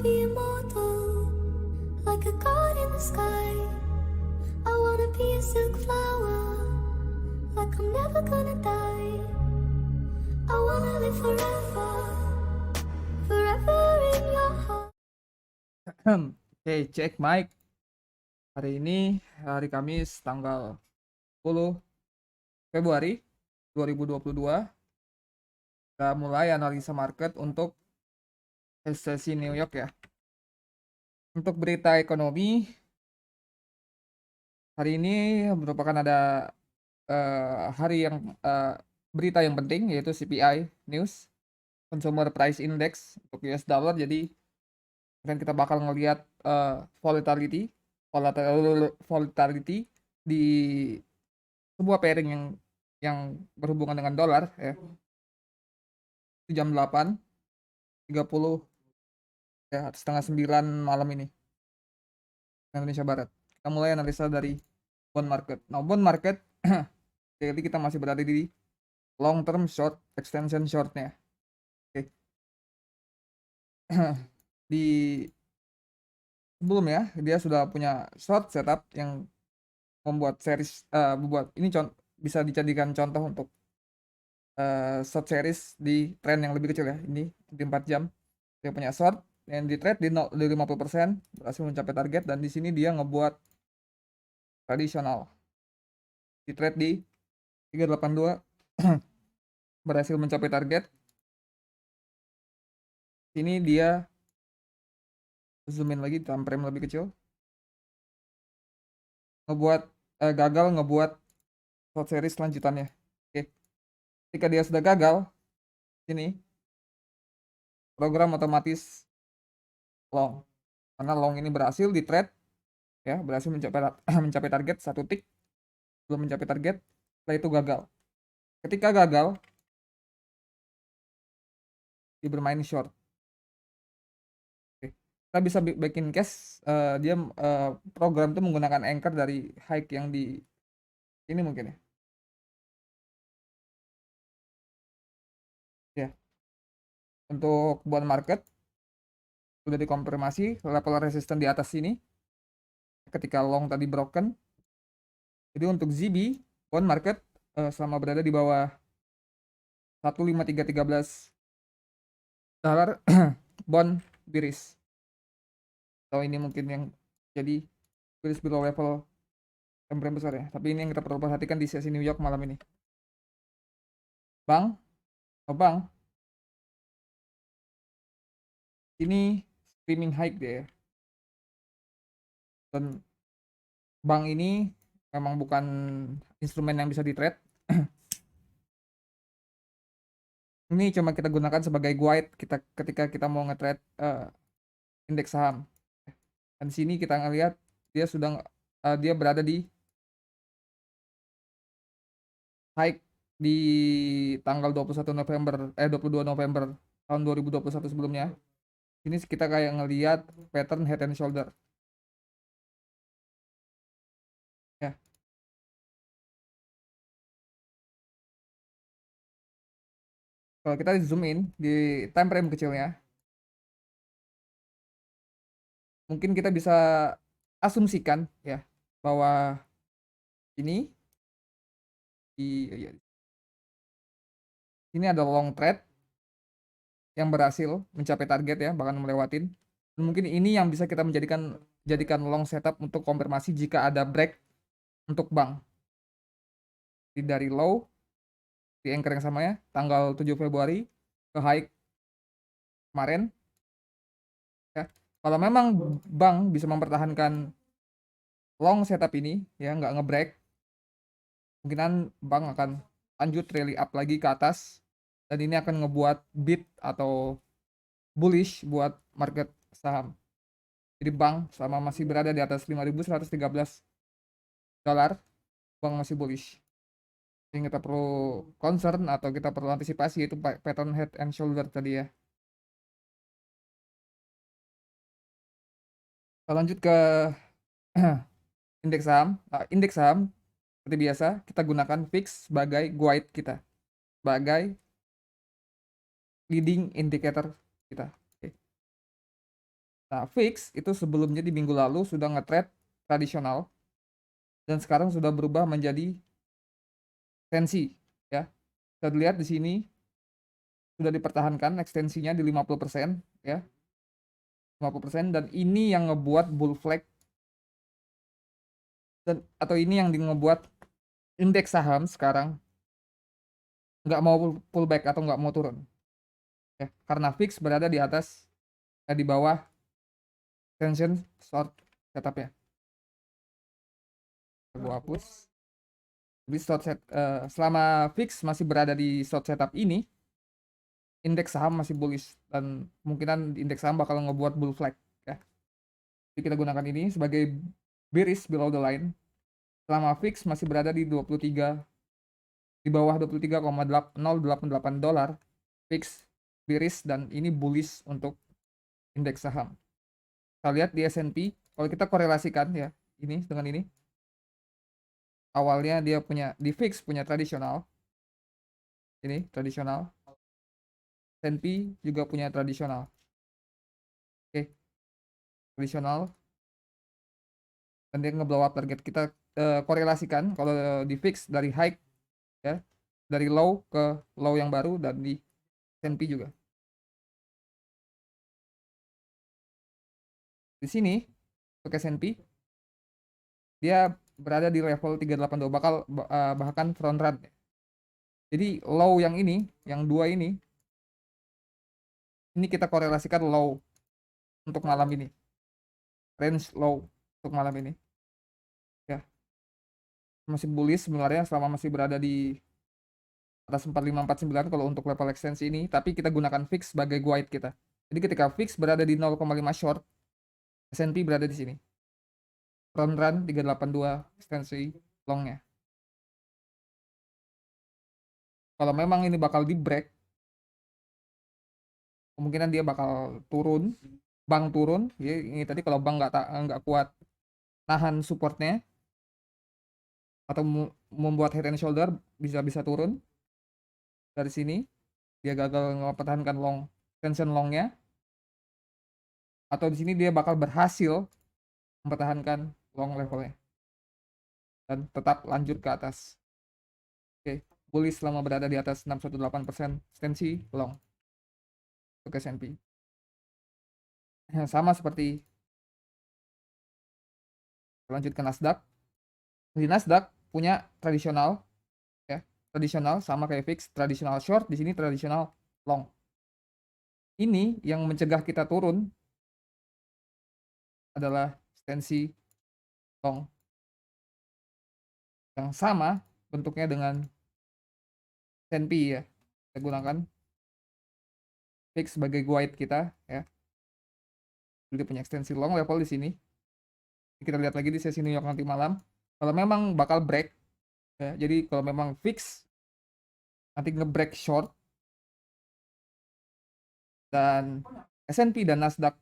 be immortal, like a god in the sky. I wanna be a silk flower, like I'm never gonna die. I wanna live forever, forever in your heart. Oke, cek mic. Hari ini hari Kamis tanggal 10 Februari 2022. Kita mulai analisa market untuk sesi New York ya. Untuk berita ekonomi hari ini merupakan ada hari yang berita yang penting, yaitu CPI news, Consumer Price Index untuk US dollar. Jadi kan kita bakal ngelihat volatility di sebuah pairing yang berhubungan dengan dolar ya. Di jam 8.30 ya, setengah 9 malam ini Indonesia Barat. Kita mulai analisa dari bond market. Nah, bond market jadi kita masih berada di long term short extension shortnya. Oke. Di sebelumnya dia sudah punya short setup yang membuat series membuat ini bisa dijadikan contoh untuk short series di tren yang lebih kecil ya. Ini di 4 jam dia punya short yang di trade di 50%, berhasil mencapai target, dan di sini dia ngebuat tradisional di trade di 382 berhasil mencapai target. Ini dia zoomin lagi time frame lebih kecil, gagal ngebuat short series lanjutannya. Oke. Ketika dia sudah gagal, ini program otomatis long, karena long ini berhasil di trade ya, berhasil mencapai target 1 tick, belum mencapai target, setelah itu gagal. Ketika gagal dia bermain short. Oke. Kita bisa bikin case dia program itu menggunakan anchor dari high yang di ini mungkin ya. Ya. Untuk bond market sudah dikonfirmasi level resisten di atas sini ketika long tadi broken. Jadi untuk ZB bond market selama berada di bawah 15313 dolar bond bearish. Atau ini mungkin yang jadi bearish below level time frame besar ya. Tapi ini yang kita perlu perhatikan di sesi New York malam ini. Bang, ini screaming high dia ya. Dan bank ini memang bukan instrumen yang bisa di trade. Ini cuma kita gunakan sebagai guide kita ketika kita mau nge-trade indeks saham. Dan sini kita ngelihat dia sudah dia berada di high di tanggal 22 November tahun 2021 sebelumnya. Ini kita kayak ngelihat pattern head and shoulder. Ya. Kalau kita zoom in di time frame kecilnya, mungkin kita bisa asumsikan ya bahwa ini ini ada long trade yang berhasil mencapai target ya, bahkan melewatin. Dan mungkin ini yang bisa kita jadikan long setup untuk konfirmasi jika ada break untuk bank. Jadi dari low di anchor yang sama ya, tanggal 7 Februari ke high kemarin ya. Kalau memang bank bisa mempertahankan long setup ini ya, nggak ngebreak, kemungkinan bank akan lanjut rally up lagi ke atas, dan ini akan ngebuat beat atau bullish buat market saham. Jadi bank selama masih berada di atas 5.113 dolar, bank masih bullish. Yang kita perlu concern atau kita perlu antisipasi itu pattern head and shoulder tadi ya. Kita lanjut ke indeks saham. Indeks saham seperti biasa kita gunakan fix sebagai guide kita, sebagai leading indicator kita. Oke. Nah, VIX itu sebelumnya di minggu lalu sudah nge-trade tradisional dan sekarang sudah berubah menjadi tensi ya. Kita lihat di sini sudah dipertahankan ekstensinya di 50% ya. 50% dan ini yang ngebuat bull flag dan atau ini yang ngebuat indeks saham sekarang nggak mau pullback atau nggak mau turun ya, karena VIX berada di atas di bawah tension short setupnya. Gua hapus. Jadi selama VIX masih berada di short setup ini, indeks saham masih bullish dan kemungkinan indeks saham bakal ngebuat bull flag ya. Jadi kita gunakan ini sebagai bearish below the line. Selama VIX masih berada di 23 di bawah 23,088 dolar fix bearish dan ini bullish untuk indeks saham. Kita lihat di S&P, kalau kita korelasikan ya ini dengan ini, awalnya dia punya di fix punya tradisional, ini tradisional, S&P juga punya tradisional, oke, tradisional, dan dia ngeblow up target. Kita korelasikan kalau di fix dari high ya, dari low ke low yang baru, dan di S&P juga. Di sini untuk S&P dia berada di level 382 bahkan front run. Jadi low yang ini, yang dua ini kita korelasikan low untuk malam ini, range low untuk malam ini ya, masih bullish sebenarnya selama masih berada di atas 4549 kalau untuk level ekstensi ini, tapi kita gunakan fix sebagai guide kita. Jadi ketika fix berada di 0,5 short, S&P berada di sini, front run 382 ekstensi longnya. Kalau memang ini bakal di break, kemungkinan dia bakal turun, bank turun ya. Ini tadi kalau bank nggak kuat nahan supportnya atau membuat head and shoulder, bisa turun dari sini, dia gagal mempertahankan long tension longnya, atau di sini dia bakal berhasil mempertahankan long levelnya dan tetap lanjut ke atas. Oke, bullish selama berada di atas 618% ekstensi long untuk S&P. Sama seperti lanjut ke Nasdaq. Di Nasdaq punya tradisional ya, tradisional sama kayak fix, tradisional short, di sini tradisional long. Ini yang mencegah kita turun adalah ekstensi long yang sama bentuknya dengan S&P ya. Kita gunakan fix sebagai guide kita ya. Jadi punya ekstensi long level di sini. Kita lihat lagi di sesi New York nanti malam. Kalau memang bakal break ya, jadi kalau memang fix nanti nge-break short dan S&P dan Nasdaq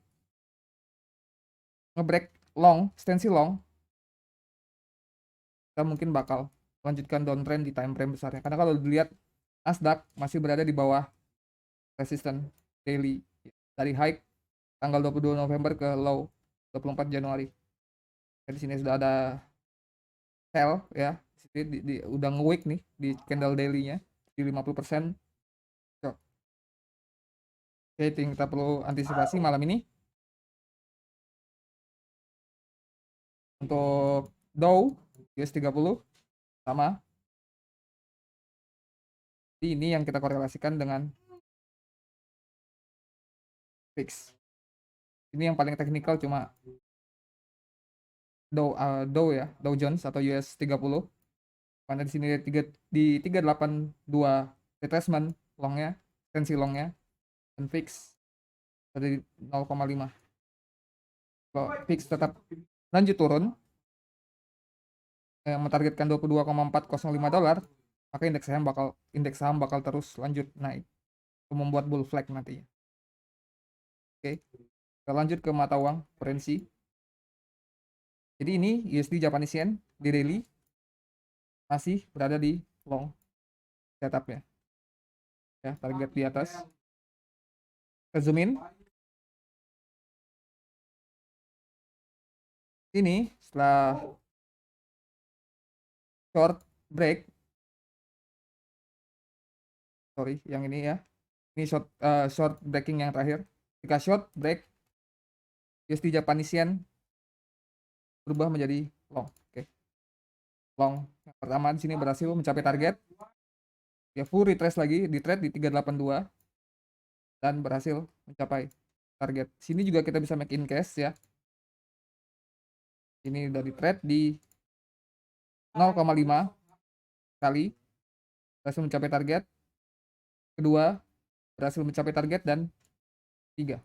nge-break long, ekstensi long, kita mungkin bakal lanjutkan downtrend di time frame besarnya. Karena kalau dilihat Nasdaq masih berada di bawah resistance daily dari high tanggal 22 November ke low 24 Januari. Di sini sudah ada sell ya, udah nge-wick nih di candle daily-nya di 50%. So, oke, kita perlu antisipasi malam ini. Untuk Dow US 30 sama. Ini yang kita korelasikan dengan fix. Ini yang paling teknikal cuma Dow ya, Dow Jones atau US 30. Karena di sini di 382 retracement longnya, tensi longnya, dan fix dari 0,5. Kalau fix tetap lanjut turun yang mentargetkan 22,405 dolar, maka indeks saham bakal terus lanjut naik untuk membuat bull flag nantinya. Oke, kita lanjut ke mata uang currency. Jadi ini USD Japanese Yen di daily masih berada di long setupnya ya, target di atas. Kita zoom in. Ini setelah short break, sorry, yang ini ya. Ini short breaking yang terakhir. Ketika short break, USD Japanese Yen berubah menjadi long. Oke. Long. Yang pertama di sini berhasil mencapai target. Ya full retrace lagi, di trade di 382 dan berhasil mencapai target. Sini juga kita bisa make in cash ya. Ini udah di trade di 0,5 kali berhasil mencapai target. Kedua berhasil mencapai target dan 3.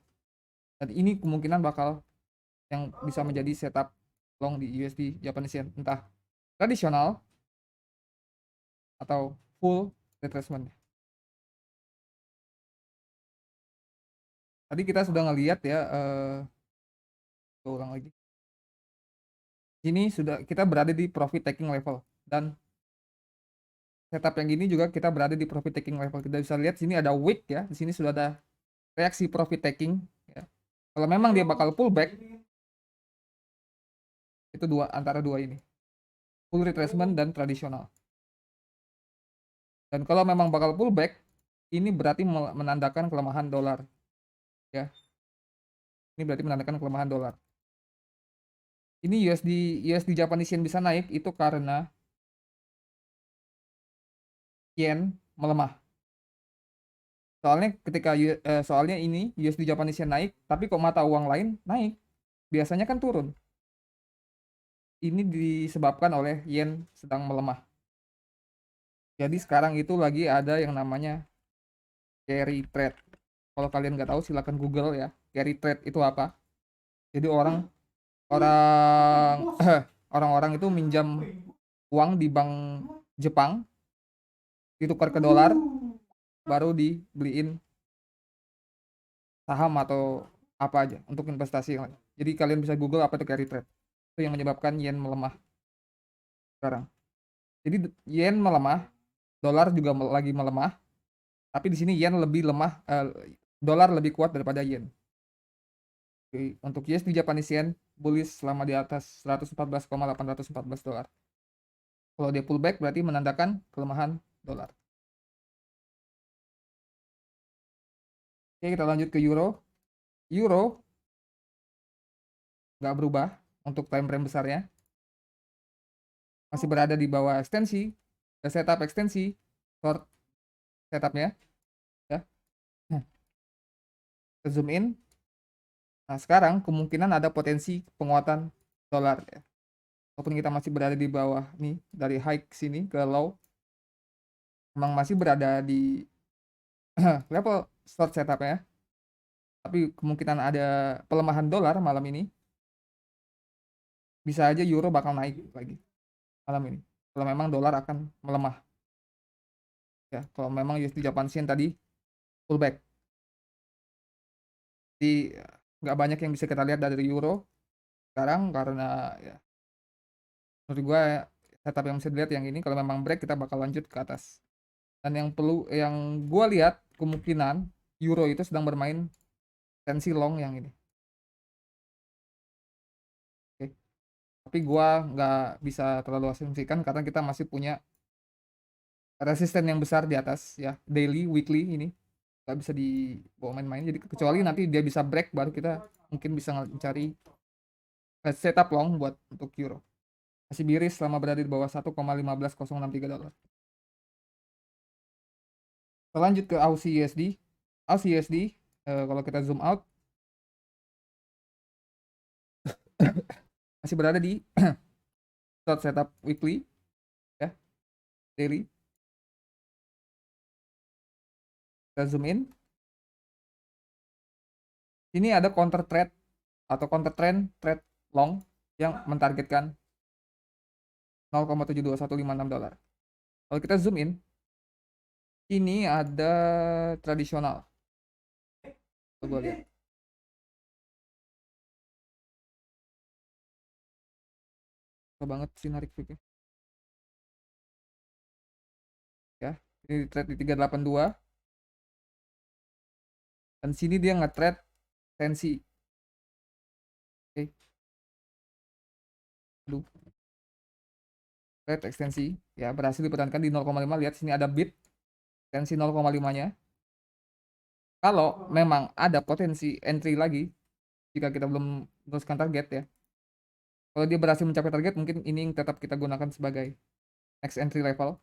Dan ini kemungkinan bakal yang bisa menjadi setup long di USD Japanese Yen, entah tradisional atau full retracement. Tadi kita sudah ngelihat ya, ulang lagi. Ini sudah kita berada di profit taking level dan setup yang ini juga kita berada di profit taking level. Kita bisa lihat sini ada wick ya, di sini sudah ada reaksi profit taking ya. Kalau memang dia bakal pullback, itu antara dua ini, full retracement dan tradisional. Dan kalau memang bakal pullback, ini berarti menandakan kelemahan dolar ya. Ini berarti menandakan kelemahan dolar. Ini USD Japanese Yen bisa naik itu karena yen melemah. Soalnya ini USD Japanese Yen naik, tapi kok mata uang lain naik, biasanya kan turun. Ini disebabkan oleh yen sedang melemah. Jadi sekarang itu lagi ada yang namanya carry trade. Kalau kalian nggak tahu silahkan Google ya. Carry trade itu apa? Jadi orang-orang itu minjam uang di bank Jepang, ditukar ke dolar, baru dibeliin saham atau apa aja untuk investasi yang lain. Jadi kalian bisa Google apa itu carry trade. Itu yang menyebabkan yen melemah sekarang. Jadi yen melemah, dolar juga lagi melemah, tapi di sini yen lebih lemah, dolar lebih kuat daripada yen. Oke, untuk USD Japanese Yen bullish selama di atas 114,814 dolar. Kalau dia pullback berarti menandakan kelemahan dolar. Oke, kita lanjut ke euro. Euro nggak berubah untuk time frame besarnya. Masih berada di bawah ekstensi, setup ekstensi, short setupnya. Ya. Kita zoom in. Nah, sekarang kemungkinan ada potensi penguatan dolar ya. Walaupun kita masih berada di bawah nih, dari high sini ke low, memang masih berada di level short setup ya. Tapi kemungkinan ada pelemahan dolar malam ini. Bisa aja euro bakal naik lagi malam ini. Kalau memang dolar akan melemah. Ya, kalau memang USD Japan Yen tadi pullback. Jadi nggak banyak yang bisa kita lihat dari euro sekarang karena ya menurut gue setup yang bisa dilihat yang ini, kalau memang break kita bakal lanjut ke atas. Dan yang gue lihat kemungkinan euro itu sedang bermain tensi long yang ini. Oke. Tapi gue nggak bisa terlalu asumsikan karena kita masih punya resisten yang besar di atas ya, daily, weekly ini nggak bisa dibawa main-main. Jadi kecuali nanti dia bisa break, baru kita mungkin bisa mencari setup long buat untuk euro. Masih miris selama berada di bawah 1,15063 dolar. Lanjut ke Aussie USD. Aussie USD, kalau kita zoom out masih berada di short setup weekly ya, daily. Kita zoom in. Ini ada counter trade atau counter trend trade long yang mentargetkan 0,72156 dolar. Kalau kita zoom in, ini ada tradisional. Coba lihat. Susah banget sih narik picknya. Ya, ini trade di 382. Dan sini dia nge-trade tensi. Oke. Aduh. Red ekstensi ya berhasil dipertahankan di 0,5. Lihat sini ada bid tensi 0,5-nya. Kalau memang ada potensi entry lagi jika kita belum meneruskan target ya. Kalau dia berhasil mencapai target, mungkin ini yang tetap kita gunakan sebagai next entry level.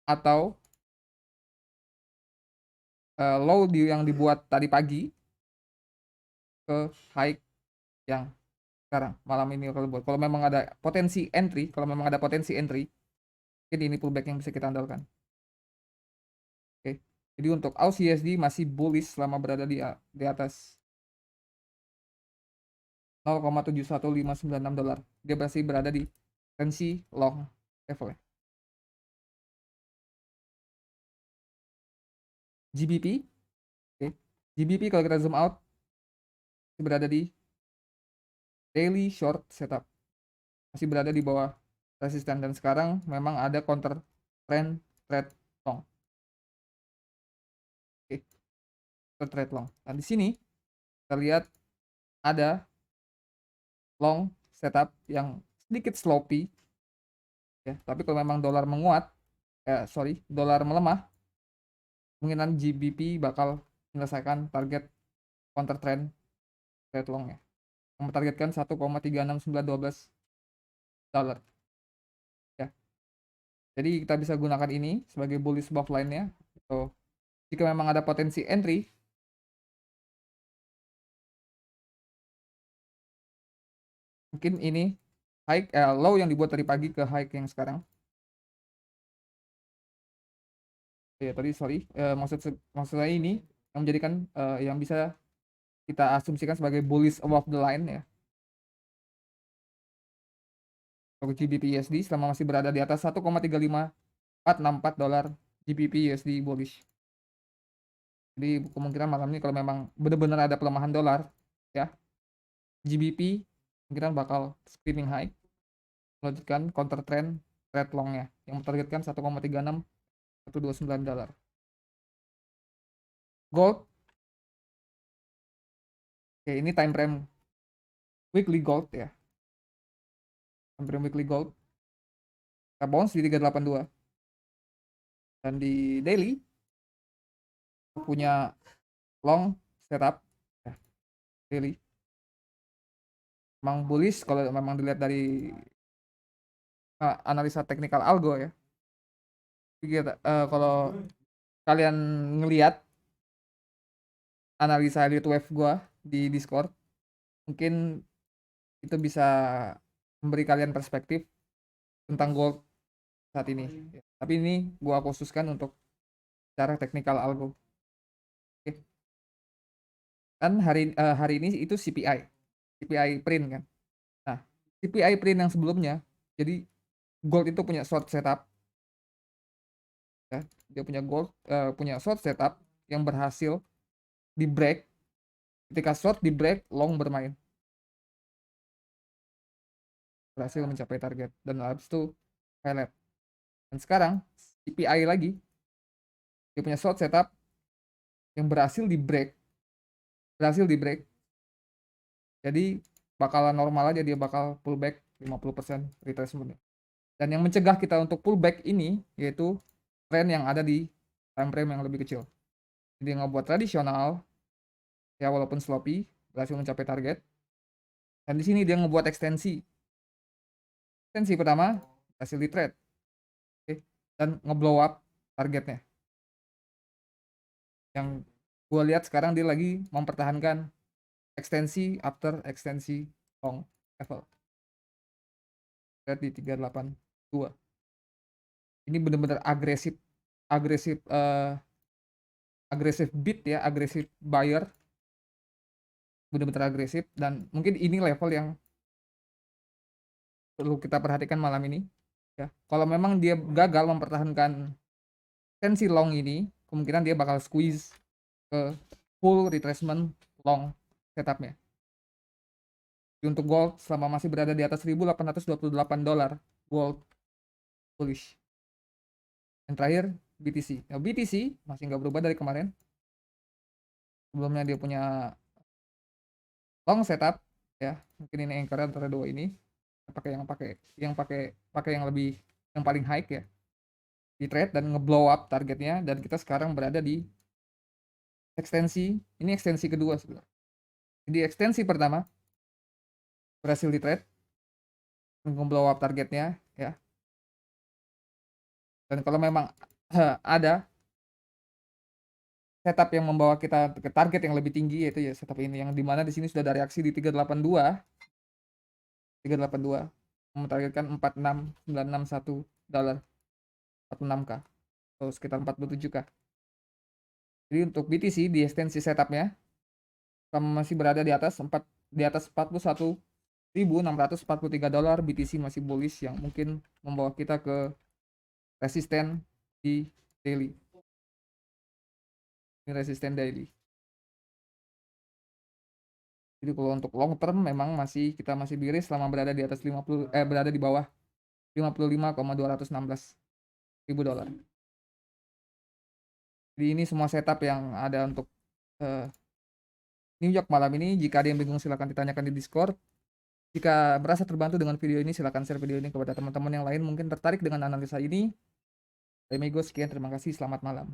Atau low yang dibuat tadi pagi ke high yang sekarang malam ini kalau buat. Kalau memang ada potensi entry, mungkin ini pullback yang bisa kita andalkan. Oke. Jadi untuk AUSD masih bullish selama berada di atas 0,71596 dolar. Dia masih berada di tensi long level. GBP, oke. GBP kalau kita zoom out masih berada di daily short setup, masih berada di bawah resisten dan sekarang memang ada counter trend trade long. Oke, counter trade long. Nah di sini kita lihat ada long setup yang sedikit sloppy ya, tapi kalau memang dolar menguat, dolar melemah, kemungkinan GBP bakal menyelesaikan target counter trend trade long ya, yang mentargetkan 1,36912 dolar ya. Jadi kita bisa gunakan ini sebagai bullish buff line-nya. So, jika memang ada potensi entry, mungkin ini low yang dibuat dari pagi ke high yang sekarang. Ya tadi maksud saya ini yang menjadikan yang bisa kita asumsikan sebagai bullish above the line ya. Untuk GBP USD selama masih berada di atas 1,35464 dolar GBP USD bullish. Jadi kemungkinan malam ini kalau memang benar-benar ada pelemahan dolar ya, GBP kemungkinan bakal screaming high, melanjutkan counter trend trade longnya yang mentargetkan 1,36129 dolar. Gold, oke, ini time frame weekly gold ya. Time frame weekly gold kita bounce di 382 dan di daily punya long setup ya, daily memang bullish kalau memang dilihat dari analisa teknikal algo ya. Kalau kalian ngelihat analisa elite wave gua di Discord, mungkin itu bisa memberi kalian perspektif tentang gold saat ini. Tapi ini gua khususkan untuk cara teknikal algo. Oke. Dan hari ini itu CPI print kan. Nah, CPI print yang sebelumnya, jadi gold itu punya short setup. Ya, dia punya short setup yang berhasil di break. Ketika short di break, long bermain. Berhasil mencapai target dan habis itu highlight. Dan sekarang CPI lagi dia punya short setup yang berhasil di break. Jadi bakalan normal aja, dia bakal pullback 50% retracement. Dan yang mencegah kita untuk pullback ini yaitu tren yang ada di time frame yang lebih kecil. Jadi ngebuat tradisional ya walaupun sloppy berhasil mencapai target. Dan di sini dia ngebuat ekstensi. Ekstensi pertama hasil di trade. Oke. Dan ngeblow up targetnya. Yang gue lihat sekarang dia lagi mempertahankan ekstensi after ekstensi long level. Lihat di 382. Ini benar-benar agresif bid ya, agresif buyer, benar-benar agresif, dan mungkin ini level yang perlu kita perhatikan malam ini ya. Kalau memang dia gagal mempertahankan tensi long ini, kemungkinan dia bakal squeeze ke full retracement long setupnya. Untuk gold selama masih berada di atas 1.828 dolar, gold bullish. Yang terakhir BTC. Nah, BTC masih nggak berubah dari kemarin. Sebelumnya dia punya long setup ya, mungkin ini anchor antara dua ini. pakai yang lebih yang paling high ya di trade dan ngeblow up targetnya, dan kita sekarang berada di ekstensi. Ini ekstensi kedua sebenarnya. Jadi ekstensi pertama berhasil di trade, ngeblow up targetnya ya. Dan kalau memang ada setup yang membawa kita ke target yang lebih tinggi, yaitu ya setup ini yang dimana di sini sudah ada reaksi di 382 mentargetkan 46961 dolar, 46k atau sekitar 47k. Jadi untuk BTC di ekstensi setupnya kita masih berada di atas 41.643 dolar. BTC masih bullish yang mungkin membawa kita ke resisten di daily. Ini resisten daily. Jadi kalau untuk long term memang kita masih bearish selama berada di atas berada di bawah 55,216 ribu dolar. Jadi ini semua setup yang ada untuk New York malam ini. Jika ada yang bingung silahkan ditanyakan di Discord. Jika merasa terbantu dengan video ini, silahkan share video ini kepada teman-teman yang lain mungkin tertarik dengan analisa ini. Dari Mego, sekian, terima kasih, selamat malam.